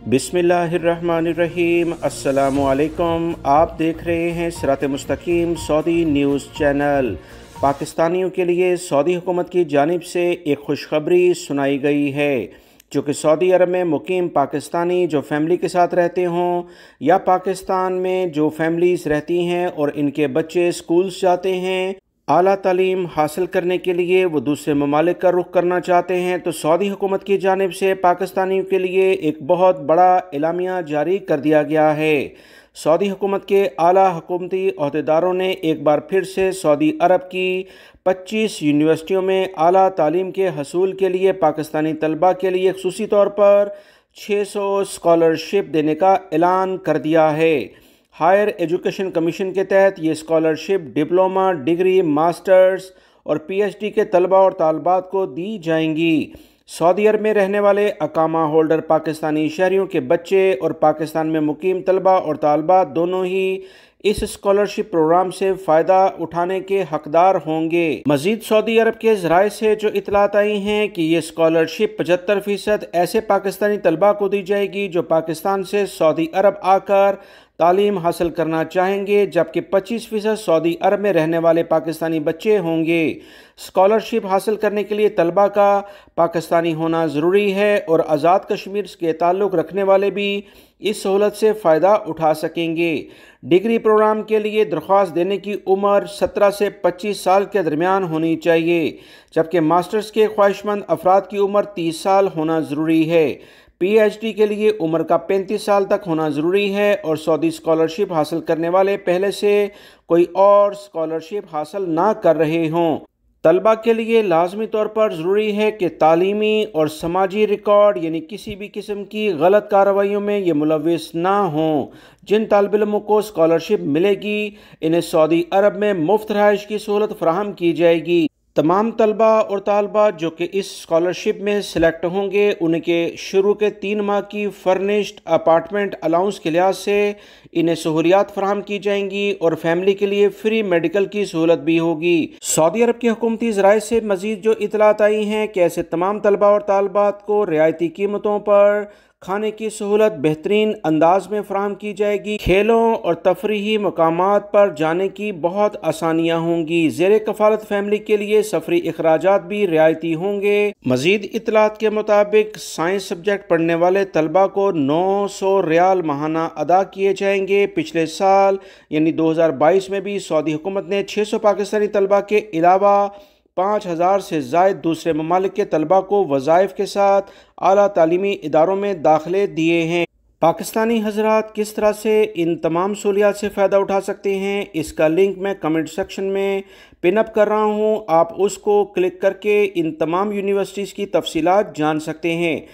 बिस्मिल्लाहिर्रहमानिर्रहीम। अस्सलामुअलैकुम। आप देख रहे हैं सिरात मुस्तकीम सऊदी न्यूज़ चैनल। पाकिस्तानियों के लिए सऊदी हुकूमत की जानिब से एक खुशखबरी सुनाई गई है। जो कि सऊदी अरब में मुकीम पाकिस्तानी जो फैमिली के साथ रहते हों या पाकिस्तान में जो फैमिलीज़ रहती हैं और इनके बच्चे स्कूल्स जाते हैं, आला तालीम हासिल करने के लिए वो दूसरे ममालिक का रुख करना चाहते हैं, तो सऊदी हुकूमत की जानिब से पाकिस्तानियों के लिए एक बहुत बड़ा एलामिया जारी कर दिया गया है। सऊदी हुकूमत के आला हुकूमती अहदेदारों ने एक बार फिर से सऊदी अरब की 25 यूनिवर्सिटियों में आला तालीम के हसूल के लिए पाकिस्तानी तलबा के लिए खुसूसी तौर पर 600 स्कॉलरशिप देने का ऐलान कर दिया है। हायर एजुकेशन कमीशन के तहत ये स्कॉलरशिप डिप्लोमा, डिग्री, मास्टर्स और पीएचडी के तलबा और तालबात को दी जाएंगी। सऊदी अरब में रहने वाले अकामा होल्डर पाकिस्तानी शहरियों के बच्चे और पाकिस्तान में मुकीम तलबा और तालबात दोनों ही इस स्कॉलरशिप प्रोग्राम से फ़ायदा उठाने के हकदार होंगे। मज़ीद सऊदी अरब के ज़राए से जो इतलात आई हैं कि ये स्कॉलरशिप 75% ऐसे पाकिस्तानी तलबा को दी जाएगी जो पाकिस्तान से सऊदी अरब आकर तालीम हासिल करना चाहेंगे, जबकि 25% सऊदी अरब में रहने वाले पाकिस्तानी बच्चे होंगे। स्कॉलरशिप हासिल करने के लिए तलबा का पाकिस्तानी होना ज़रूरी है और आज़ाद कश्मीर के ताल्लुक़ रखने वाले भी इस सहूलत से फ़ायदा उठा सकेंगे। डिग्री प्रोग्राम के लिए दरख्वास्त देने की उम्र 17 से 25 साल के दरमियान होनी चाहिए, जबकि मास्टर्स के ख्वाहिशमंद अफराद की उम्र 30 साल होना ज़रूरी है। पीएचडी के लिए उम्र का 35 साल तक होना ज़रूरी है और सऊदी स्कॉलरशिप हासिल करने वाले पहले से कोई और स्कॉलरशिप हासिल ना कर रहे हों। तलबा के लिए लाजमी तौर पर ज़रूरी है कि तालीमी और समाजी रिकॉर्ड यानी किसी भी किस्म की गलत कार्रवाइयों में ये मुलव्विस ना हों। जिन तालिब इल्मों को स्कॉलरशिप मिलेगी इन्हें सऊदी अरब में मुफ्त रहाइश की सहूलत फराहम की जाएगी। तमाम तलबा और तालबात जो कि इस स्कॉलरशिप में सिलेक्ट होंगे उनके शुरू के 3 माह की फर्निश्ड अपार्टमेंट अलाउंस के लिहाज से इन्हें सहूलियात फराहम की जाएंगी और फैमिली के लिए फ्री मेडिकल की सहूलत भी होगी। सऊदी अरब के हुकूमती ज़राए से मज़ीद जो इतलात आई हैं कि ऐसे तमाम तलबा और तालबात को रियायती कीमतों पर खाने की सहूलत बेहतरीन अंदाज में फराहम की जाएगी। खेलों और तफरीही मकामात पर जाने की बहुत आसानियाँ होंगी। ज़ेरे कफ़ालत फैमिली के लिए सफरी अखराजात भी रियायती होंगे। मज़ीद इतलात के मुताबिक साइंस सब्जेक्ट पढ़ने वाले तलबा को 900 रियाल माहाना अदा किए जाएंगे। पिछले साल यानी 2022 में भी सऊदी हुकूमत ने 600 पाकिस्तानी तलबा के अलावा 5000 से ज़ायद दूसरे ममालिक के तलबा को वज़ाइफ के साथ आला तालीमी इदारों में दाखिले दिए हैं। पाकिस्तानी हज़रात किस तरह से इन तमाम सहूलियात से फ़ायदा उठा सकते हैं, इसका लिंक मैं कमेंट सेक्शन में पिन अप कर रहा हूं। आप उसको क्लिक करके इन तमाम यूनिवर्सिटीज़ की तफसीलात जान सकते हैं।